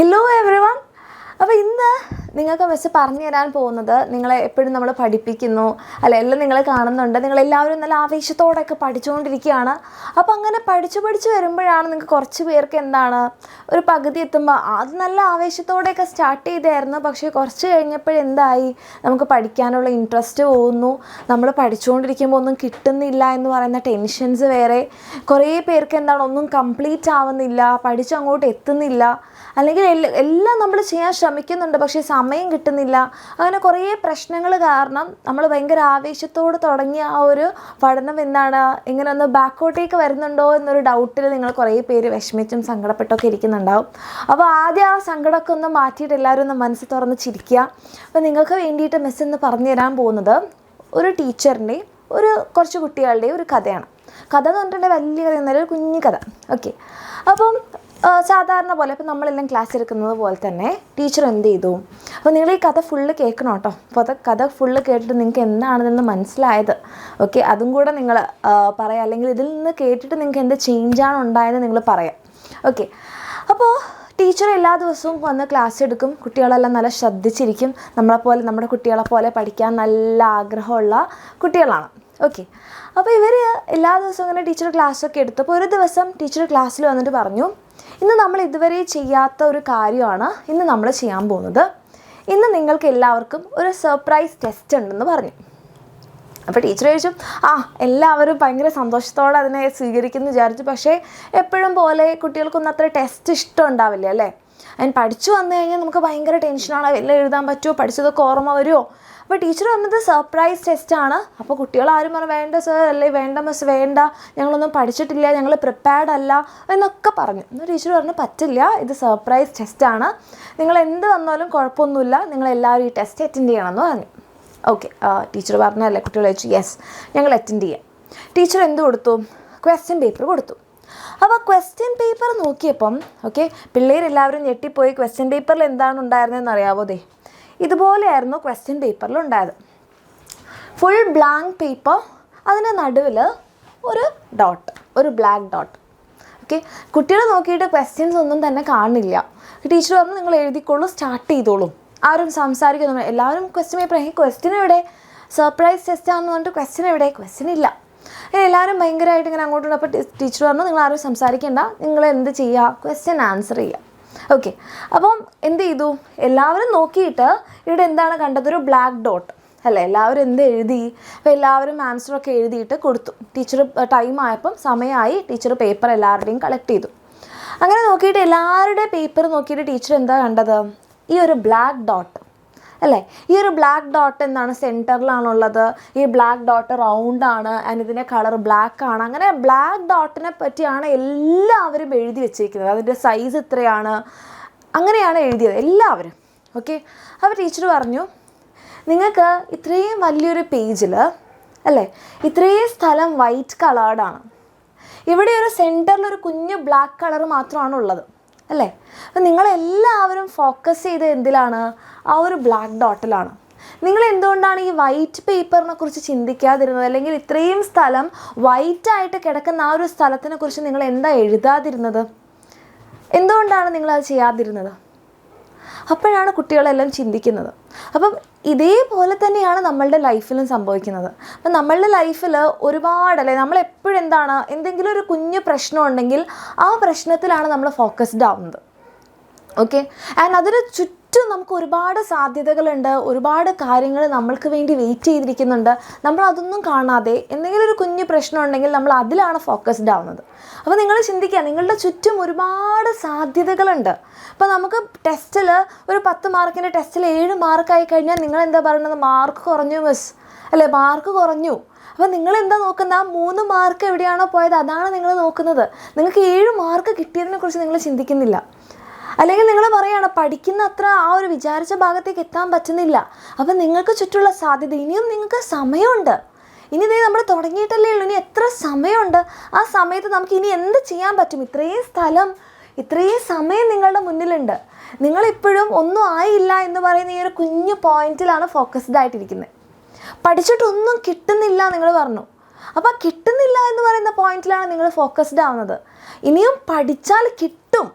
Hello everyone. അപ്പോൾ ഇന്ന് നിങ്ങൾക്ക് മിസ് പറഞ്ഞു തരാൻ പോകുന്നത്, നിങ്ങളെ എപ്പോഴും നമ്മൾ പഠിപ്പിക്കുന്നു അല്ല, എല്ലാം നിങ്ങൾ കാണുന്നുണ്ട്, നിങ്ങളെല്ലാവരും നല്ല ആവേശത്തോടെയൊക്കെ പഠിച്ചുകൊണ്ടിരിക്കുകയാണ്. അപ്പോൾ അങ്ങനെ പഠിച്ച് വരുമ്പോഴാണ് നിങ്ങൾക്ക് കുറച്ച് പേർക്ക് എന്താണ് ഒരു പകുതി എത്തുമ്പോൾ അത് നല്ല ആവേശത്തോടെയൊക്കെ സ്റ്റാർട്ട് ചെയ്തായിരുന്നു. പക്ഷേ കുറച്ച് കഴിഞ്ഞപ്പോഴെന്തായി, നമുക്ക് പഠിക്കാനുള്ള ഇൻട്രസ്റ്റ് പോകുന്നു, നമ്മൾ പഠിച്ചുകൊണ്ടിരിക്കുമ്പോൾ ഒന്നും കിട്ടുന്നില്ല എന്ന് പറയുന്ന ടെൻഷൻസ് വേറെ. കുറേ പേർക്ക് എന്താണ് ഒന്നും കംപ്ലീറ്റ് ആവുന്നില്ല, പഠിച്ചങ്ങോട്ട് എത്തുന്നില്ല, അല്ലെങ്കിൽ എല്ലാം നമ്മൾ ചെയ്യാൻ ശ്രമിക്കുന്നുണ്ട് പക്ഷേ സമയം കിട്ടുന്നില്ല. അങ്ങനെ കുറേ പ്രശ്നങ്ങൾ കാരണം നമ്മൾ ഭയങ്കര ആവേശത്തോട് തുടങ്ങിയ ആ ഒരു പഠനം എന്താണ് ഇങ്ങനെ ഒന്ന് ബാക്കോട്ടേക്ക് വരുന്നുണ്ടോ എന്നൊരു ഡൗട്ടിൽ നിങ്ങൾ കുറേ പേര് വിഷമിച്ചും സങ്കടപ്പെട്ടൊക്കെ ഇരിക്കുന്നുണ്ടാവും. അപ്പോൾ ആദ്യം ആ സങ്കടമൊക്കെ ഒന്ന് മാറ്റിയിട്ട് എല്ലാവരും ഒന്ന് മനസ്സ് തുറന്ന് ചിരിക്കുക. അപ്പോൾ നിങ്ങൾക്ക് വേണ്ടിയിട്ട് മിസ് എന്ന് പറഞ്ഞു തരാൻ പോകുന്നത് ഒരു ടീച്ചറിൻ്റെയും കുറച്ച് കുട്ടികളുടെയും ഒരു കഥയാണ്. കഥ എന്ന് പറഞ്ഞിട്ടുണ്ടെങ്കിൽ വലിയ കഥ എന്നല്ല, ഒരു കുഞ്ഞു കഥ. ഓക്കെ, അപ്പം സാധാരണ പോലെ ഇപ്പം നമ്മളെല്ലാം ക്ലാസ് എടുക്കുന്നത് പോലെ തന്നെ ടീച്ചർ എന്ത് ചെയ്തു, അപ്പോൾ നിങ്ങൾ ഈ കഥ ഫുള്ള് കേൾക്കണം കേട്ടോ. അപ്പോൾ അത് കഥ ഫുള്ള് കേട്ടിട്ട് നിങ്ങൾക്ക് എന്താണെന്ന് മനസ്സിലായത്, ഓക്കെ, അതും കൂടെ നിങ്ങൾ പറയാം. അല്ലെങ്കിൽ ഇതിൽ നിന്ന് കേട്ടിട്ട് നിങ്ങൾക്ക് എന്ത് ചേഞ്ചാണ് ഉണ്ടായതെന്ന് നിങ്ങൾ പറയാം. ഓക്കെ, അപ്പോൾ ടീച്ചർ എല്ലാ ദിവസവും വന്ന് ക്ലാസ് എടുക്കും. കുട്ടികളെല്ലാം നല്ല ശ്രദ്ധിച്ചിരിക്കും. നമ്മളെപ്പോലെ, നമ്മുടെ കുട്ടികളെ പോലെ പഠിക്കാൻ നല്ല ആഗ്രഹമുള്ള കുട്ടികളാണ്. ഓക്കെ, അപ്പോൾ ഇവർ എല്ലാ ദിവസവും ഇങ്ങനെ ടീച്ചർ ക്ലാസ്സൊക്കെ എടുത്തപ്പോൾ ഒരു ദിവസം ടീച്ചർ ക്ലാസ്സിൽ വന്നിട്ട് പറഞ്ഞു, ഇന്ന് നമ്മൾ ഇതുവരെ ചെയ്യാത്ത ഒരു കാര്യമാണ് ഇന്ന് നമ്മൾ ചെയ്യാൻ പോകുന്നത്. ഇന്ന് നിങ്ങൾക്ക് എല്ലാവർക്കും ഒരു സർപ്രൈസ് ടെസ്റ്റ് ഉണ്ടെന്ന് പറഞ്ഞു. അപ്പോൾ ടീച്ചർ ചോദിച്ചു, എല്ലാവരും ഭയങ്കര സന്തോഷത്തോടെ അതിനെ സ്വീകരിക്കുമെന്ന് വിചാരിച്ചു. പക്ഷേ എപ്പോഴും പോലെ കുട്ടികൾക്കൊന്നും അത്ര ടെസ്റ്റ് ഇഷ്ടം ഉണ്ടാവില്ല അല്ലേ. അതിന് പഠിച്ചു വന്നു കഴിഞ്ഞാൽ നമുക്ക് ഭയങ്കര ടെൻഷനാണ്, എല്ലാം എഴുതാൻ പറ്റുമോ, പഠിച്ചതൊക്കെ ഓർമ്മ വരുമോ. അപ്പോൾ ടീച്ചർ പറഞ്ഞത് സർപ്രൈസ് ടെസ്റ്റാണ്. അപ്പോൾ കുട്ടികൾ ആരും പറഞ്ഞു, വേണ്ട സർ, അല്ലേ വേണ്ട മിസ്, വേണ്ട, ഞങ്ങളൊന്നും പഠിച്ചിട്ടില്ല, ഞങ്ങൾ പ്രിപ്പയർഡ് അല്ല എന്നൊക്കെ പറഞ്ഞു. എന്നാൽ ടീച്ചർ പറഞ്ഞു, പറ്റില്ല, ഇത് സർപ്രൈസ് ടെസ്റ്റാണ്, നിങ്ങൾ എന്ത് വന്നാലും കുഴപ്പമൊന്നുമില്ല, നിങ്ങളെല്ലാവരും ഈ ടെസ്റ്റ് അറ്റൻഡ് ചെയ്യണമെന്ന് പറഞ്ഞു. ഓക്കെ, ടീച്ചർ പറഞ്ഞല്ലേ, കുട്ടികൾ ചോദിച്ചു, യെസ് ഞങ്ങൾ അറ്റൻഡ് ചെയ്യാം. ടീച്ചർ എന്ത് കൊടുത്തു, ക്വസ്റ്റ്യൻ പേപ്പർ കൊടുത്തു. അപ്പോൾ ക്വസ്റ്റ്യൻ പേപ്പർ നോക്കിയപ്പം, ഓക്കെ, പിള്ളേരെല്ലാവരും ഞെട്ടിപ്പോയി. ക്വസ്റ്റ്യൻ പേപ്പറിൽ എന്താണ് ഉണ്ടായിരുന്നതെന്ന് അറിയാവോ? ദേ ഇതുപോലെയായിരുന്നു ക്വസ്റ്റ്യൻ പേപ്പറിൽ ഉണ്ടായത്. ഫുൾ ബ്ലാങ്ക് പേപ്പർ, അതിൻ്റെ നടുവിൽ ഒരു ഡോട്ട്, ഒരു ബ്ലാക്ക് ഡോട്ട്. ഓക്കെ, കുട്ടികൾ നോക്കിയിട്ട് ക്വസ്റ്റ്യൻസ് ഒന്നും തന്നെ കാണില്ല. ടീച്ചർ പറഞ്ഞു, നിങ്ങൾ എഴുതിക്കോളൂ, സ്റ്റാർട്ട് ചെയ്തോളൂ, ആരും സംസാരിക്കുന്നു. എല്ലാവരും ക്വസ്റ്റ്യൻ പേപ്പർ, ക്വസ്റ്റ്യൻ എവിടെ, സർപ്രൈസ് ടെസ്റ്റാണെന്ന് പറഞ്ഞിട്ട് ക്വസ്റ്റ്യൻ എവിടെ, ക്വസ്റ്റ്യൻ ഇല്ല. എല്ലാവരും ഭയങ്കരമായിട്ട് ഇങ്ങനെ അങ്ങോട്ടും. അപ്പോൾ ടീച്ചർ പറഞ്ഞു, നിങ്ങൾ ആരും സംസാരിക്കേണ്ട, നിങ്ങൾ എന്ത് ചെയ്യുക, ക്വസ്റ്റ്യൻ ആൻസർ ചെയ്യുക. ഓക്കെ, അപ്പം എന്ത് ചെയ്തു, എല്ലാവരും നോക്കിയിട്ട് ഇവിടെ എന്താണ് കണ്ടത്, ഒരു ബ്ലാക്ക് ഡോട്ട് അല്ലേ. എല്ലാവരും എന്ത് എഴുതി, അപ്പോൾ എല്ലാവരും ആൻസറൊക്കെ എഴുതിയിട്ട് കൊടുത്തു. ടീച്ചർ ടൈം ആയപ്പം, സമയമായി, ടീച്ചർ പേപ്പർ എല്ലാവരുടെയും കളക്ട് ചെയ്തു. അങ്ങനെ നോക്കിയിട്ട് എല്ലാവരുടെ പേപ്പർ നോക്കിയിട്ട് ടീച്ചർ എന്താ കണ്ടത്, ഈ ഒരു ബ്ലാക്ക് ഡോട്ട് അല്ലേ. ഈ ഒരു ബ്ലാക്ക് ഡോട്ട് എന്താണ്, സെൻറ്ററിലാണുള്ളത്. ഈ ബ്ലാക്ക് ഡോട്ട് റൗണ്ടാണ്, ആൻഡ് ഇതിൻ്റെ കളർ ബ്ലാക്ക് ആണ്. അങ്ങനെ ബ്ലാക്ക് ഡോട്ടിനെ പറ്റിയാണ് എല്ലാവരും എഴുതി വെച്ചിരിക്കുന്നത്. അതിൻ്റെ സൈസ് ഇത്രയാണ്, അങ്ങനെയാണ് എഴുതിയത് എല്ലാവരും. ഓക്കെ, അപ്പോൾ ടീച്ചർ പറഞ്ഞു, നിങ്ങൾക്ക് ഇത്രയും വലിയൊരു പേജിൽ അല്ലേ, ഇത്രയും സ്ഥലം വൈറ്റ് കളേർഡാണ്, ഇവിടെ ഒരു സെൻറ്ററിലൊരു കുഞ്ഞ് ബ്ലാക്ക് കളർ മാത്രമാണ് ഉള്ളത് അല്ലേ. അപ്പം നിങ്ങളെല്ലാവരും ഫോക്കസ് ചെയ്ത് എന്തിലാണ്, ആ ഒരു ബ്ലാക്ക് ഡോട്ടിലാണ്. നിങ്ങൾ എന്തുകൊണ്ടാണ് ഈ വൈറ്റ് പേപ്പറിനെ കുറിച്ച് ചിന്തിക്കാതിരുന്നത്, അല്ലെങ്കിൽ ഇത്രയും സ്ഥലം വൈറ്റായിട്ട് കിടക്കുന്ന ആ ഒരു സ്ഥലത്തിനെ കുറിച്ച് നിങ്ങൾ എന്താ എഴുതാതിരുന്നത്, എന്തുകൊണ്ടാണ് നിങ്ങളത് ചെയ്യാതിരുന്നത്? അപ്പോഴാണ് കുട്ടികളെല്ലാം ചിന്തിക്കുന്നത്. അപ്പം ഇതേപോലെ തന്നെയാണ് നമ്മളുടെ ലൈഫിലും സംഭവിക്കുന്നത്. അപ്പം നമ്മളുടെ ലൈഫിൽ ഒരുപാടല്ലേ, നമ്മളെപ്പോഴും എന്താണ്, എന്തെങ്കിലും ഒരു കുഞ്ഞു പ്രശ്നം ഉണ്ടെങ്കിൽ ആ പ്രശ്നത്തിലാണ് നമ്മൾ ഫോക്കസ്ഡ് ആവുന്നത്. ഓക്കെ, ആൻഡ് അതിന് ചുറ്റും നമുക്ക് ഒരുപാട് സാധ്യതകളുണ്ട്, ഒരുപാട് കാര്യങ്ങൾ നമ്മൾക്ക് വേണ്ടി വെയിറ്റ് ചെയ്തിരിക്കുന്നുണ്ട്. നമ്മൾ അതൊന്നും കാണാതെ എന്തെങ്കിലും ഒരു കുഞ്ഞു പ്രശ്നം ഉണ്ടെങ്കിൽ നമ്മൾ അതിലാണ് ഫോക്കസ്ഡ് ആവുന്നത്. അപ്പോൾ നിങ്ങൾ ചിന്തിക്കുക, നിങ്ങളുടെ ചുറ്റും ഒരുപാട് സാധ്യതകളുണ്ട്. അപ്പോൾ നമുക്ക് ടെസ്റ്റിൽ ഒരു 10 മാർക്കിൻ്റെ ടെസ്റ്റിൽ 7 മാർക്കായി കഴിഞ്ഞാൽ നിങ്ങൾ എന്താ പറയുന്നത്, മാർക്ക് കുറഞ്ഞു മിസ് അല്ലേ, മാർക്ക് കുറഞ്ഞു. അപ്പോൾ നിങ്ങളെന്താ നോക്കുന്നത്, ആ 3 മാർക്ക് എവിടെയാണോ പോയത് അതാണ് നിങ്ങൾ നോക്കുന്നത്. നിങ്ങൾക്ക് 7 മാർക്ക് കിട്ടിയതിനെ കുറിച്ച് നിങ്ങൾ ചിന്തിക്കുന്നില്ല. അല്ലെങ്കിൽ നിങ്ങൾ പറയുകയാണ്, പഠിക്കുന്ന അത്ര ആ ഒരു വിചാരിച്ച ഭാഗത്തേക്ക് എത്താൻ പറ്റുന്നില്ല. അപ്പം നിങ്ങൾക്ക് ചുറ്റുള്ള സാധ്യത, ഇനിയും നിങ്ങൾക്ക് സമയമുണ്ട്. ഇനി ഇതേ നമ്മൾ തുടങ്ങിയിട്ടല്ലേ ഉള്ളൂ, ഇനി എത്ര സമയമുണ്ട്. ആ സമയത്ത് നമുക്ക് ഇനി എന്ത് ചെയ്യാൻ പറ്റും, ഇത്രയും സ്ഥലം, ഇത്രയും സമയം നിങ്ങളുടെ മുന്നിലുണ്ട്. നിങ്ങളിപ്പോഴും ഒന്നും ആയില്ല എന്ന് പറയുന്ന ഈ ഒരു കുഞ്ഞു പോയിന്റിലാണ് ഫോക്കസ്ഡ് ആയിട്ടിരിക്കുന്നത്. പഠിച്ചിട്ടൊന്നും കിട്ടുന്നില്ല നിങ്ങൾ പറഞ്ഞു. അപ്പോൾ കിട്ടുന്നില്ല എന്ന് പറയുന്ന പോയിന്റിലാണ് നിങ്ങൾ ഫോക്കസ്ഡ് ആവുന്നത്. ഇനിയും പഠിച്ചാൽ കിട്ടും,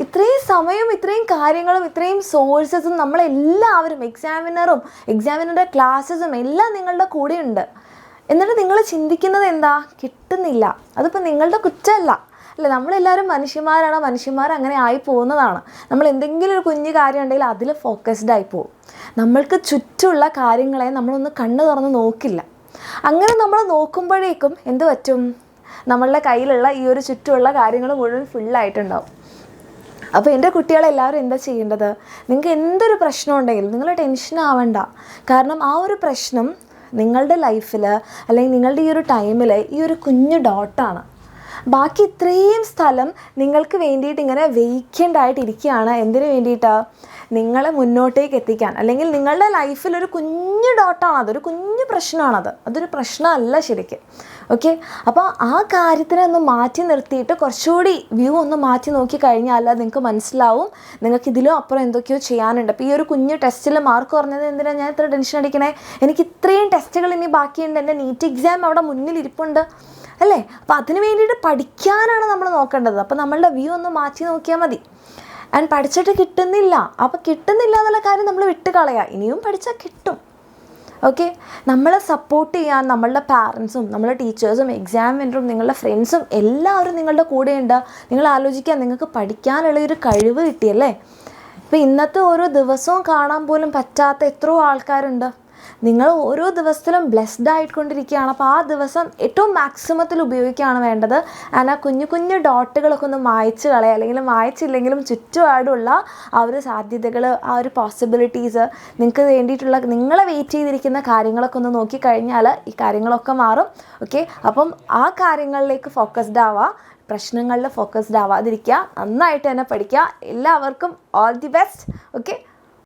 ഇത്രയും സമയവും ഇത്രയും കാര്യങ്ങളും ഇത്രയും സോഴ്സസും നമ്മളെല്ലാവരും എക്സാമിനറുടെ ക്ലാസ്സസും എല്ലാം നിങ്ങളുടെ കൂടെയുണ്ട്. എന്നിട്ട് നിങ്ങൾ ചിന്തിക്കുന്നത് എന്താ? കിട്ടുന്നില്ല. അതിപ്പോൾ നിങ്ങളുടെ കുറ്റമല്ല അല്ലേ? നമ്മളെല്ലാവരും മനുഷ്യന്മാർ അങ്ങനെ ആയി പോകുന്നതാണ്. നമ്മൾ എന്തെങ്കിലും ഒരു കുഞ്ഞു കാര്യം ഉണ്ടെങ്കിൽ അതിൽ ഫോക്കസ്ഡ് ആയി പോകും. നമ്മൾക്ക് ചുറ്റുമുള്ള കാര്യങ്ങളെ നമ്മളൊന്ന് കണ്ണു തുറന്ന് നോക്കില്ല. അങ്ങനെ നമ്മൾ നോക്കുമ്പോഴേക്കും എന്ത് പറ്റും? നമ്മളുടെ കയ്യിലുള്ള ഈ ഒരു ചുറ്റുമുള്ള കാര്യങ്ങൾ മുഴുവൻ ഫുള്ളായിട്ടുണ്ടാവും. അപ്പോൾ എൻ്റെ കുട്ടികളെല്ലാവരും എന്താ ചെയ്യേണ്ടത്? നിങ്ങൾക്ക് എന്തൊരു പ്രശ്നം ഉണ്ടെങ്കിലും നിങ്ങൾ ടെൻഷൻ ആവണ്ട. കാരണം ആ ഒരു പ്രശ്നം നിങ്ങളുടെ ലൈഫിൽ അല്ലെങ്കിൽ നിങ്ങളുടെ ഈ ഒരു ടൈമിൽ ഈ ഒരു കുഞ്ഞു ഡോട്ടാണ്. ബാക്കി ഇത്രയും സ്ഥലം നിങ്ങൾക്ക് വേണ്ടിയിട്ട് ഇങ്ങനെ വെയ്ക്കൻ്റായിട്ടിരിക്കുകയാണ്. എന്തിനു വേണ്ടിയിട്ടാണ്? നിങ്ങളെ മുന്നോട്ടേക്ക് എത്തിക്കാൻ. അല്ലെങ്കിൽ നിങ്ങളുടെ ലൈഫിൽ ഒരു കുഞ്ഞു ഡോട്ടാണത്, ഒരു കുഞ്ഞു പ്രശ്നമാണത്. അതൊരു പ്രശ്നമല്ല ശരിക്കും. ഓക്കെ, അപ്പോൾ ആ കാര്യത്തിനെ ഒന്ന് മാറ്റി നിർത്തിയിട്ട് കുറച്ചുകൂടി വ്യൂ ഒന്ന് മാറ്റി നോക്കി കഴിഞ്ഞാൽ നിങ്ങൾക്ക് മനസ്സിലാവും നിങ്ങൾക്ക് ഇതിലും അപ്പുറം എന്തൊക്കെയോ ചെയ്യാനുണ്ട്. അപ്പോൾ ഈ ഒരു കുഞ്ഞു ടെസ്റ്റിൽ മാർക്ക് കുറഞ്ഞത് എന്തിനാണ് ഞാൻ ഇത്ര ടെൻഷൻ അടിക്കണേ? എനിക്ക് ഇത്രയും ടെസ്റ്റുകൾ ഇനി ബാക്കിയുണ്ട്, എൻ്റെ നീറ്റ് എക്സാം അവിടെ മുന്നിലിരിപ്പുണ്ട് അല്ലേ? അപ്പോൾ അതിന് വേണ്ടിയിട്ട് പഠിക്കാനാണ് നമ്മൾ നോക്കേണ്ടത്. അപ്പോൾ നമ്മളുടെ വ്യൂ ഒന്ന് മാറ്റി നോക്കിയാൽ മതി. ആൻഡ് പഠിച്ചിട്ട് കിട്ടുന്നില്ല, അപ്പോൾ കിട്ടുന്നില്ല എന്നുള്ള കാര്യം നമ്മൾ വിട്ട് കളയുക. ഇനിയും പഠിച്ചാൽ കിട്ടും. ഓക്കെ, നമ്മളെ സപ്പോർട്ട് ചെയ്യാൻ നമ്മളുടെ പാരൻസും നമ്മളുടെ ടീച്ചേഴ്സും എക്സാമിനറും നിങ്ങളുടെ ഫ്രണ്ട്സും എല്ലാവരും നിങ്ങളുടെ കൂടെയുണ്ട്. നിങ്ങൾ ആലോചിക്കുക, നിങ്ങൾക്ക് പഠിക്കാനുള്ളൊരു കഴിവ് കിട്ടിയല്ലേ? ഇപ്പോൾ ഇന്നത്തെ ഓരോ ദിവസവും കാണാൻ പോലും പറ്റാത്ത എത്രയോ ആൾക്കാരുണ്ട്. നിങ്ങൾ ഓരോ ദിവസത്തിലും ബ്ലെസ്ഡ് ആയിക്കൊണ്ടിരിക്കുകയാണ്. അപ്പോൾ ആ ദിവസം ഏറ്റവും മാക്സിമത്തിൽ ഉപയോഗിക്കുകയാണ് വേണ്ടത്. ആൻഡ് ആ കുഞ്ഞു കുഞ്ഞു ഡോട്ടുകളൊക്കെ ഒന്ന് മായ്ച്ച് കളയുക. അല്ലെങ്കിൽ മായ്ച്ചില്ലെങ്കിലും ചുറ്റുപാടുള്ള ആ ഒരു സാധ്യതകൾ, ആ ഒരു പോസിബിലിറ്റീസ്, നിങ്ങൾക്ക് വേണ്ടിയിട്ടുള്ള നിങ്ങളെ വെയിറ്റ് ചെയ്തിരിക്കുന്ന കാര്യങ്ങളൊക്കെ ഒന്ന് നോക്കിക്കഴിഞ്ഞാൽ ഈ കാര്യങ്ങളൊക്കെ മാറും. ഓക്കെ, അപ്പം ആ കാര്യങ്ങളിലേക്ക് ഫോക്കസ്ഡ് ആവുക, പ്രശ്നങ്ങളിൽ ഫോക്കസ്ഡ് ആവാതിരിക്കുക, നന്നായിട്ട് തന്നെ പഠിക്കുക. എല്ലാവർക്കും ഓൾ ദി ബെസ്റ്റ്. ഓക്കെ.